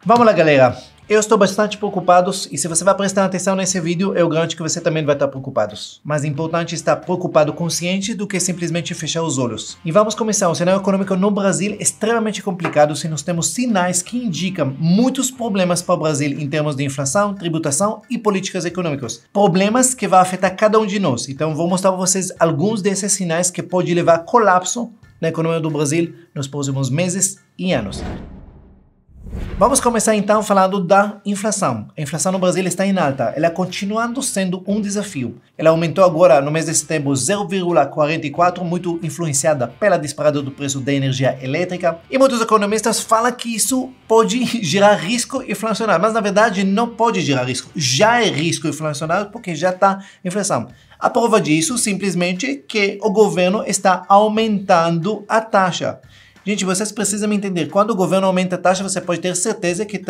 Vamos lá, galera. Eu estou bastante preocupado e se você vai prestar atenção nesse vídeo, eu garanto que você também vai estar preocupado. Mas é importante estar preocupado consciente do que simplesmente fechar os olhos. E vamos começar. O cenário econômico no Brasil é extremamente complicado se nós temos sinais que indicam muitos problemas para o Brasil em termos de inflação, tributação e políticas econômicas. Problemas que vão afetar cada um de nós. Então vou mostrar para vocês alguns desses sinais que podem levar a colapso na economia do Brasil nos próximos meses e anos. Vamos começar então falando da inflação. A inflação no Brasil está em alta. Ela continuando sendo um desafio. Ela aumentou agora no mês de setembro 0,44, muito influenciada pela disparada do preço da energia elétrica. E muitos economistas falam que isso pode gerar risco inflacionário. Mas na verdade não pode gerar risco. Já é risco inflacionário porque já está inflação. A prova disso simplesmente que o governo está aumentando a taxa. Gente, vocês precisam entender, quando o governo aumenta a taxa, você pode ter certeza que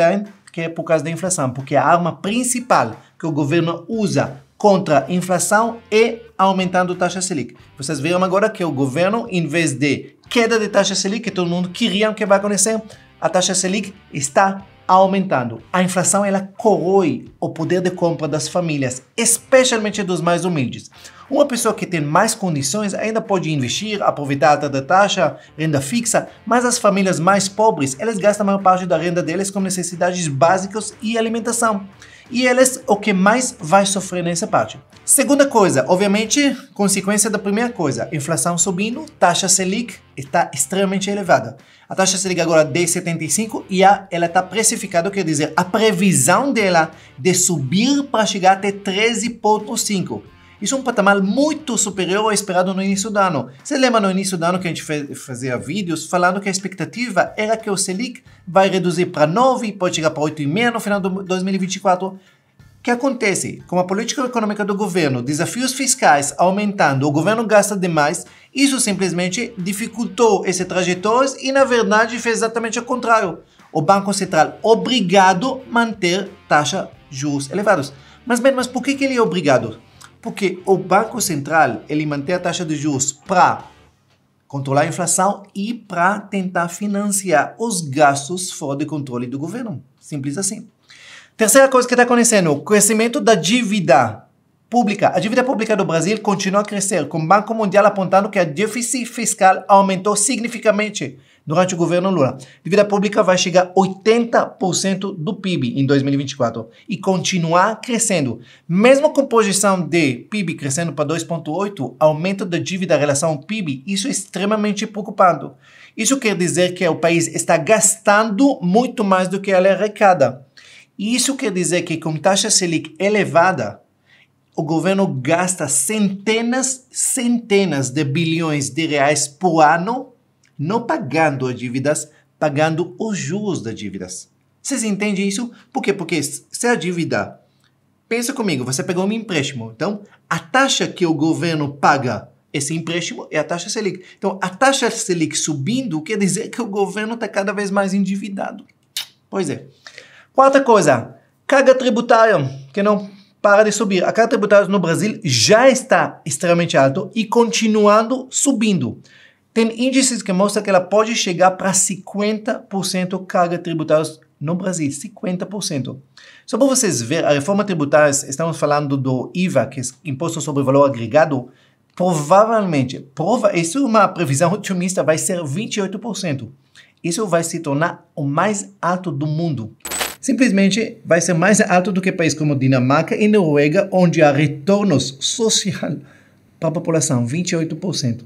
é por causa da inflação, porque a arma principal que o governo usa contra a inflação é aumentando a taxa Selic. Vocês viram agora que o governo, em vez de queda de taxa Selic, que todo mundo queria que vai acontecer, a taxa Selic está aumentando. A inflação, ela corrói o poder de compra das famílias, especialmente dos mais humildes. Uma pessoa que tem mais condições ainda pode investir, aproveitar a alta da taxa, renda fixa, mas as famílias mais pobres, elas gastam a maior parte da renda deles com necessidades básicas e alimentação. E eles o que mais vai sofrer nessa parte. Segunda coisa, obviamente, consequência da primeira coisa, inflação subindo, taxa Selic está extremamente elevada. A taxa Selic agora é 10,75 e ela está precificada, quer dizer, a previsão dela de subir para chegar até 13,5. Isso é um patamar muito superior ao esperado no início do ano. Você lembra no início do ano que a gente fazia vídeos falando que a expectativa era que o Selic vai reduzir para 9 e pode chegar para 8,5 no final de 2024. O que acontece? Com a política econômica do governo, desafios fiscais aumentando, o governo gasta demais, isso simplesmente dificultou esse trajetório e, na verdade, fez exatamente o contrário. O Banco Central obrigado a manter taxa de juros elevados. Mas por que ele é obrigado? Porque o Banco Central, ele mantém a taxa de juros para controlar a inflação e para tentar financiar os gastos fora de controle do governo. Simples assim. Terceira coisa que está acontecendo, o crescimento da dívida pública. A dívida pública do Brasil continua a crescer, com o Banco Mundial apontando que a déficit fiscal aumentou significativamente durante o governo Lula. A dívida pública vai chegar a 80% do PIB em 2024 e continuar crescendo. Mesmo com projeção de PIB crescendo para 2,8%, aumento da dívida em relação ao PIB, isso é extremamente preocupante. Isso quer dizer que o país está gastando muito mais do que ele arrecada. E isso quer dizer que com taxa Selic elevada, o governo gasta centenas de bilhões de reais por ano não pagando as dívidas, pagando os juros das dívidas. Vocês entendem isso? Por quê? Porque se a dívida... Pensa comigo, você pegou um empréstimo. Então, a taxa que o governo paga esse empréstimo é a taxa Selic. Então, a taxa Selic subindo quer dizer que o governo está cada vez mais endividado. Pois é. Quarta coisa, carga tributária, que não para de subir. A carga tributária no Brasil já está extremamente alta e continuando subindo. Tem índices que mostram que ela pode chegar para 50% carga tributária no Brasil. 50%. Só para vocês verem, a reforma tributária, estamos falando do IVA, que é Imposto sobre Valor Agregado, provavelmente, isso é uma previsão otimista, vai ser 28%. Isso vai se tornar o mais alto do mundo. Simplesmente vai ser mais alto do que países como Dinamarca e Noruega, onde há retornos social para a população, 28%.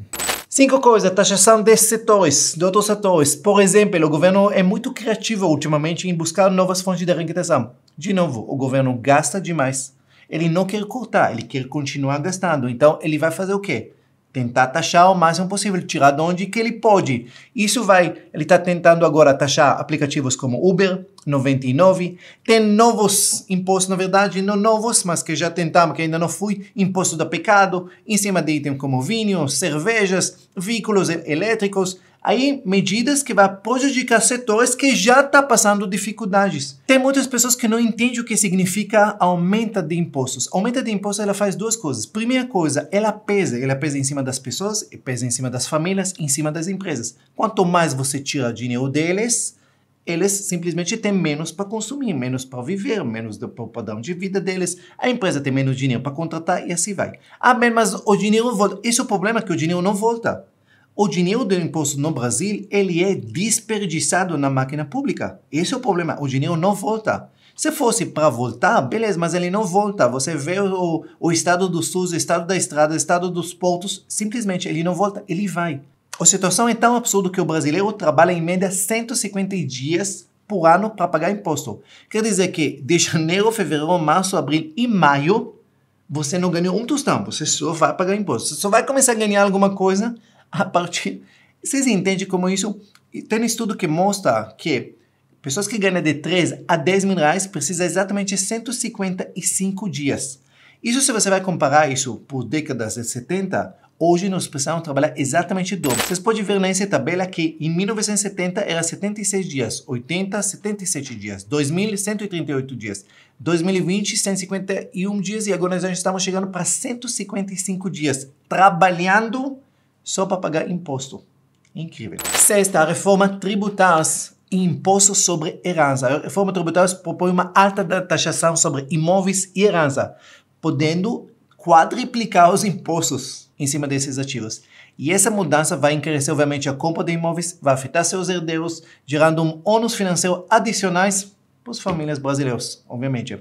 5 coisas, taxação de setores, de outros setores. Por exemplo, o governo é muito criativo ultimamente em buscar novas fontes de arrecadação. De novo, o governo gasta demais. Ele não quer cortar, ele quer continuar gastando. Então, ele vai fazer o quê? Tentar taxar o máximo possível, tirar de onde que ele pode. Ele está tentando agora taxar aplicativos como Uber, 99. Tem novos impostos, na verdade, não novos, mas que já tentamos, que ainda não fui, imposto do pecado, em cima de itens como vinho, cervejas, veículos elétricos. Aí, medidas que vão prejudicar setores que já estão passando dificuldades. Tem muitas pessoas que não entendem o que significa aumento de impostos. Aumento de impostos, ela faz duas coisas. Primeira coisa, ela pesa em cima das pessoas, pesa em cima das famílias, em cima das empresas. Quanto mais você tira dinheiro deles, eles simplesmente têm menos para consumir, menos para viver, menos para o padrão de vida deles. A empresa tem menos dinheiro para contratar e assim vai. Ah, bem, mas o dinheiro volta. Esse é o problema, que o dinheiro não volta. O dinheiro do imposto no Brasil, ele é desperdiçado na máquina pública. Esse é o problema, o dinheiro não volta. Se fosse para voltar, beleza, mas ele não volta. Você vê o estado do SUS, o estado da estrada, o estado dos portos, simplesmente ele não volta, ele vai. A situação é tão absurda que o brasileiro trabalha em média 150 dias por ano para pagar imposto. Quer dizer que de janeiro, fevereiro, março, abril e maio, você não ganhou um tostão, você só vai pagar imposto. Você só vai começar a ganhar alguma coisa a partir... Vocês entendem como isso? Tem um estudo que mostra que pessoas que ganham de 3 a 10 mil reais precisam exatamente 155 dias. Isso, se você vai comparar isso por décadas de 70, hoje nós precisamos trabalhar exatamente o dobro. Vocês podem ver nessa tabela que em 1970 era 76 dias, 80, 77 dias, 2000, 138 dias, 2020, 151 dias e agora nós já estamos chegando para 155 dias trabalhando só para pagar imposto. Incrível. Sexta, a reforma tributária e imposto sobre herança. A reforma tributária propõe uma alta taxação sobre imóveis e herança, podendo quadriplicar os impostos em cima desses ativos. E essa mudança vai encarecer, obviamente, a compra de imóveis, vai afetar seus herdeiros, gerando um ônus financeiro adicionais para as famílias brasileiras, obviamente.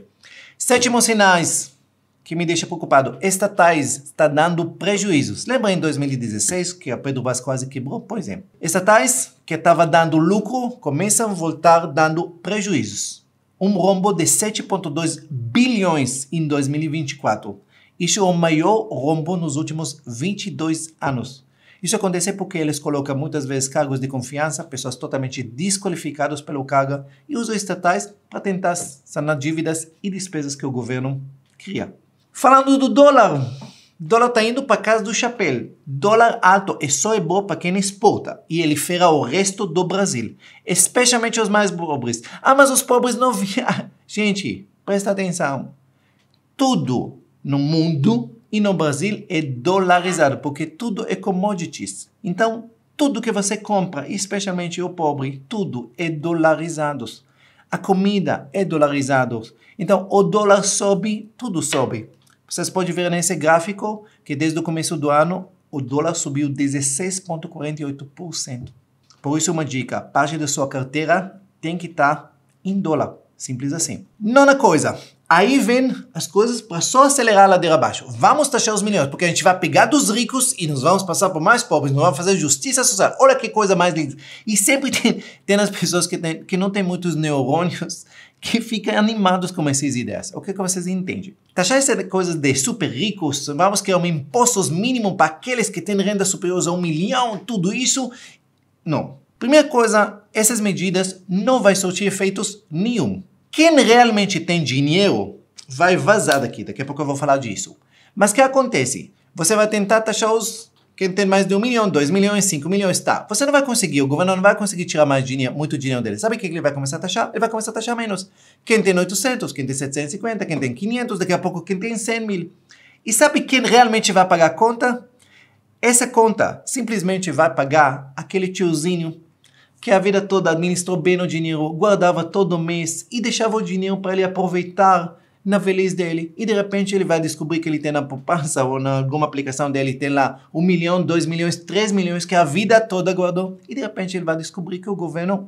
Sétimo sinais que me deixa preocupado. Estatais está dando prejuízos. Lembra em 2016 que a Petrobras quase quebrou? Pois é. Estatais que estava dando lucro começam a voltar dando prejuízos. Um rombo de 7,2 bilhões em 2024. Isso é o maior rombo nos últimos 22 anos. Isso acontece porque eles colocam muitas vezes cargos de confiança, pessoas totalmente desqualificadas pelo cargo e usam estatais para tentar sanar dívidas e despesas que o governo cria. Falando do dólar, o dólar está indo para casa do chapéu. Dólar alto só é bom para quem exporta e ele ferra o resto do Brasil, especialmente os mais pobres. Ah, mas os pobres não viajam. Gente, presta atenção. Tudo no mundo e no Brasil é dolarizado, porque tudo é commodities. Então, tudo que você compra, especialmente o pobre, tudo é dolarizado. A comida é dolarizada. Então, o dólar sobe, tudo sobe. Vocês podem ver nesse gráfico que desde o começo do ano, o dólar subiu 16,48%. Por isso, uma dica, parte da sua carteira tem que estar em dólar. Simples assim. Nona coisa, aí vem as coisas para só acelerar a ladeira abaixo. Vamos taxar os milhões, porque a gente vai pegar dos ricos e nos vamos passar por mais pobres, nós vamos fazer justiça social. Olha que coisa mais linda. E sempre tem as pessoas que não têm muitos neurônios que ficam animados com essas ideias. O que vocês entendem? Taxar essas coisas de super ricos, vamos criar um imposto mínimo para aqueles que têm renda superior a 1 milhão, tudo isso. Não. Primeira coisa, essas medidas não vão surtir efeitos nenhum. Quem realmente tem dinheiro vai vazar daqui. Daqui a pouco eu vou falar disso. Mas o que acontece? Você vai tentar taxar quem tem mais de 1 milhão, 2 milhões, 5 milhões, tá. Você não vai conseguir, o governo não vai conseguir tirar mais dinheiro, muito dinheiro dele. Sabe o que ele vai começar a taxar? Ele vai começar a taxar menos. Quem tem 800, quem tem 750, quem tem 500, daqui a pouco quem tem 100 mil. E sabe quem realmente vai pagar a conta? Essa conta simplesmente vai pagar aquele tiozinho que a vida toda administrou bem o dinheiro, guardava todo mês e deixava o dinheiro para ele aproveitar na velhice dele. E de repente ele vai descobrir que ele tem na poupança ou na alguma aplicação dele, tem lá 1 milhão, 2 milhões, 3 milhões que a vida toda guardou. E de repente ele vai descobrir que o governo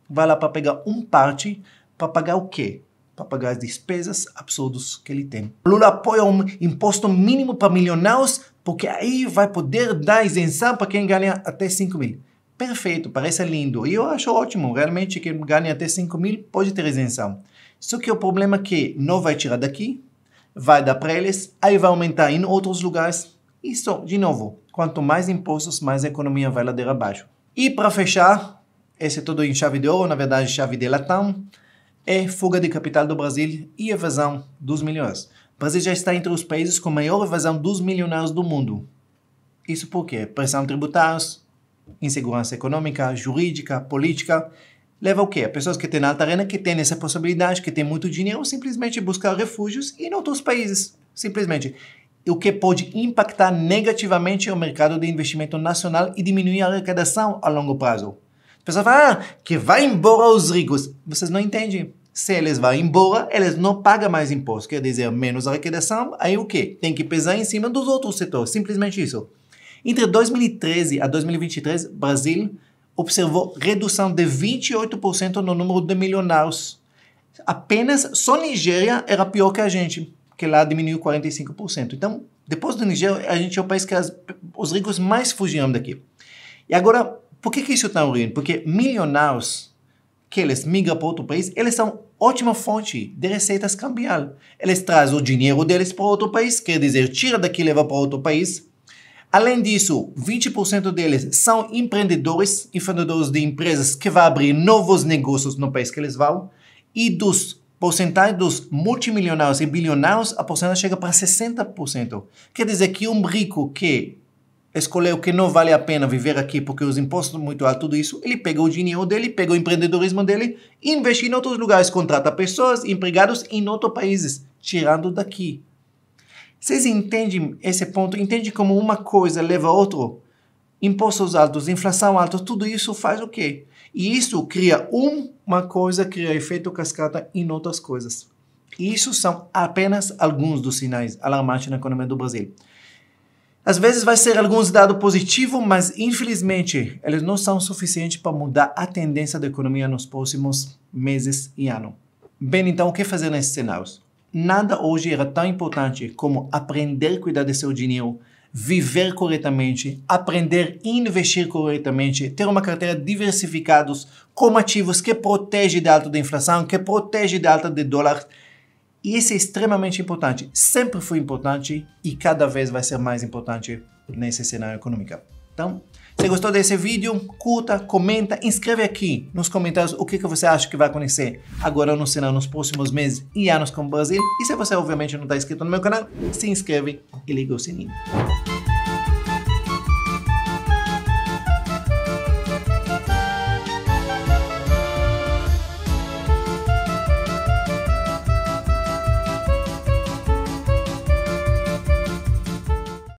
vai lá para pegar parte para pagar o quê? Para pagar as despesas absurdas que ele tem. Lula apoia um imposto mínimo para milionários porque aí vai poder dar isenção para quem ganha até 5 mil. Perfeito, parece lindo. E eu acho ótimo. Realmente, quem ganha até 5 mil pode ter isenção. Só que o problema é que não vai tirar daqui, vai dar para eles, aí vai aumentar em outros lugares. Isso, de novo, quanto mais impostos, mais a economia vai ladeira abaixo. E para fechar, esse é tudo em chave de ouro, na verdade chave de latão, é fuga de capital do Brasil e evasão dos milhões. O Brasil já está entre os países com maior evasão dos milionários do mundo. Isso por quê? Pressão tributária, insegurança econômica, jurídica, política, leva o quê? Pessoas que têm alta renda, que têm essa possibilidade, que têm muito dinheiro, simplesmente buscar refúgios em outros países. Simplesmente. O que pode impactar negativamente o mercado de investimento nacional e diminuir a arrecadação a longo prazo. A pessoa fala, que vai embora os ricos. Vocês não entendem. Se eles vão embora, eles não pagam mais impostos. Quer dizer, menos arrecadação. Aí o quê? Tem que pesar em cima dos outros setores. Simplesmente isso. Entre 2013 a 2023, Brasil observou redução de 28% no número de milionários. Apenas só Nigéria era pior que a gente, que lá diminuiu 45%. Então, depois do Nigéria, a gente é o país que os ricos mais fugiam daqui. E agora, por que isso é tão ruim? Porque milionários que eles migram para outro país, eles são ótima fonte de receitas cambial. Eles trazem o dinheiro deles para outro país, quer dizer, tira daqui e leva para outro país. Além disso, 20% deles são empreendedores e fundadores de empresas que vão abrir novos negócios no país que eles vão. E dos porcentagem dos multimilionários e bilionários, a porcentagem chega para 60%. Quer dizer que um rico que escolheu que não vale a pena viver aqui porque os impostos são muito altos, tudo isso, ele pega o dinheiro dele, pega o empreendedorismo dele e investe em outros lugares, contrata pessoas, empregados em outros países, tirando daqui. Vocês entendem esse ponto? Entendem como uma coisa leva a outra? Impostos altos, inflação alta, tudo isso faz o quê? E isso cria uma coisa, cria efeito cascata em outras coisas. E isso são apenas alguns dos sinais alarmantes na economia do Brasil. Às vezes vai ser alguns dados positivos, mas infelizmente eles não são suficientes para mudar a tendência da economia nos próximos meses e anos. Bem, então o que fazer nesses cenários? Nada hoje era tão importante como aprender a cuidar de seu dinheiro, viver corretamente, aprender a investir corretamente, ter uma carteira diversificada com ativos que protege da alta da inflação, que protege da alta do dólar. E isso é extremamente importante. Sempre foi importante e cada vez vai ser mais importante nesse cenário econômico. Então, se gostou desse vídeo, curta, comenta, inscreve aqui nos comentários o que você acha que vai acontecer agora no cenário nos próximos meses e anos com o Brasil. E se você obviamente não está inscrito no meu canal, se inscreve e liga o sininho.